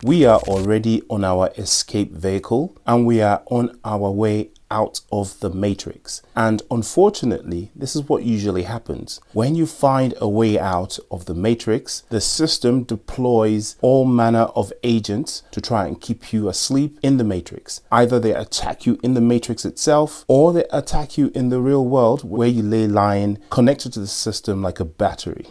We are already on our escape vehicle and we are on our way out of the matrix. And unfortunately, this is what usually happens. When you find a way out of the matrix, the system deploys all manner of agents to try and keep you asleep in the matrix. Either they attack you in the matrix itself, or they attack you in the real world where you lay lying connected to the system like a battery.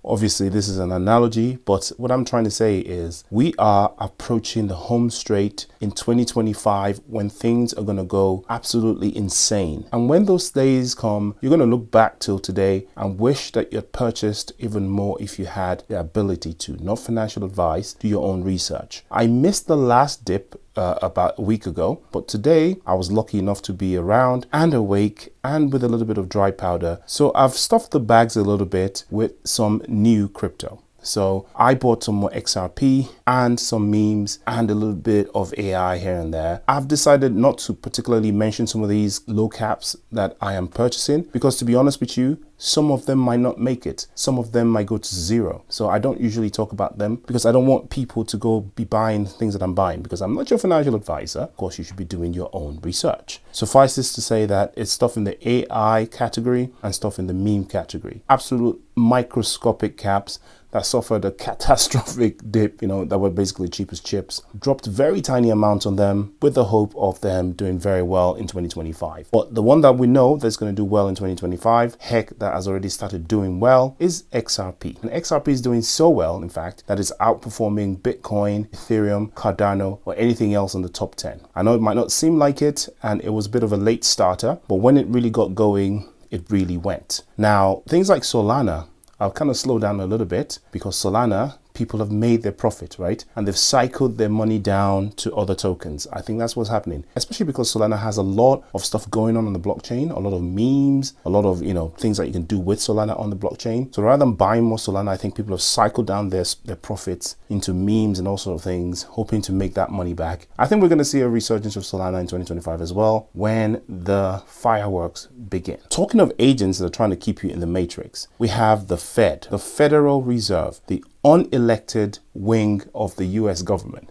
Obviously, this is an analogy, but what I'm trying to say is we are approaching the home straight in 2025 when things are going to go absolutely insane. And when those days come, you're going to look back till today and wish that you had purchased even more if you had the ability to. Not financial advice, do your own research. I missed the last dip about a week ago, but today I was lucky enough to be around and awake and with a little bit of dry powder. So I've stuffed the bags a little bit with some new crypto. So I bought some more XRP and some memes and a little bit of AI here and there. I've decided not to particularly mention some of these low caps that I am purchasing because, to be honest with you, some of them might not make it. Some of them might go to zero. So I don't usually talk about them because I don't want people to go be buying things that I'm buying because I'm not your financial advisor. Of course, you should be doing your own research. Suffice this to say that it's stuff in the AI category and stuff in the meme category. Absolute microscopic caps that suffered a catastrophic dip, that were basically cheap as chips. Dropped very tiny amounts on them with the hope of them doing very well in 2025. But the one that we know that's going to do well in 2025, heck, that has already started doing well, is XRP. And XRP is doing so well, in fact, that it's outperforming Bitcoin, Ethereum, Cardano, or anything else in the top 10. I know it might not seem like it, and it was a bit of a late starter, but when it really got going, it really went. Now, things like Solana, I'll kind of slow down a little bit because Solana, people have made their profit, right? And they've cycled their money down to other tokens. I think that's what's happening, especially because Solana has a lot of stuff going on the blockchain, a lot of memes, a lot of, things that you can do with Solana on the blockchain. So rather than buying more Solana, I think people have cycled down their profits into memes and all sorts of things, hoping to make that money back. I think we're going to see a resurgence of Solana in 2025 as well when the fireworks begin. Talking of agents that are trying to keep you in the matrix, we have the Fed, the Federal Reserve, the unelected wing of the US government.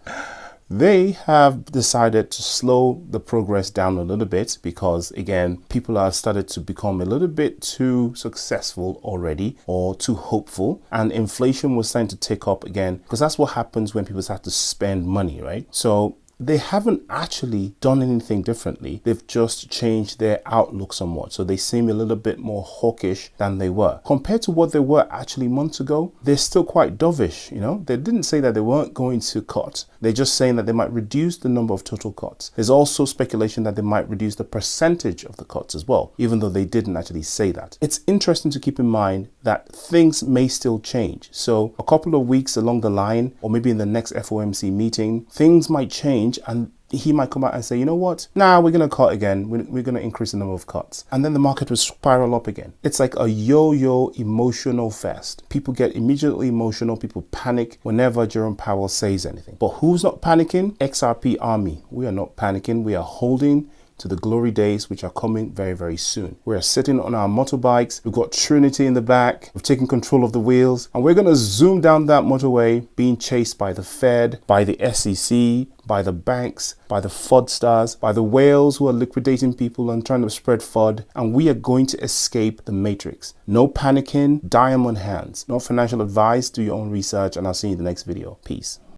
They have decided to slow the progress down a little bit because, again, people have started to become a little bit too successful already or too hopeful, and inflation was starting to tick up again because that's what happens when people start to spend money, right? So they haven't actually done anything differently. They've just changed their outlook somewhat. So they seem a little bit more hawkish than they were. Compared to what they were actually months ago, they're still quite dovish, They didn't say that they weren't going to cut. They're just saying that they might reduce the number of total cuts. There's also speculation that they might reduce the percentage of the cuts as well, even though they didn't actually say that. It's interesting to keep in mind that things may still change. So a couple of weeks along the line, or maybe in the next FOMC meeting, things might change and he might come out and say, you know what? Nah, we're going to cut again. We're going to increase the number of cuts. And then the market will spiral up again. It's like a yo-yo emotional fest. People get immediately emotional. People panic whenever Jerome Powell says anything. But who's not panicking? XRP Army. We are not panicking. We are holding to the glory days, which are coming very, very soon. We're sitting on our motorbikes. We've got Trinity in the back. We've taken control of the wheels, and we're going to zoom down that motorway, being chased by the Fed, by the SEC, by the banks, by the FUD stars, by the whales who are liquidating people and trying to spread FUD. And we are going to escape the matrix. No panicking, diamond hands. No financial advice. Do your own research, and I'll see you in the next video. Peace.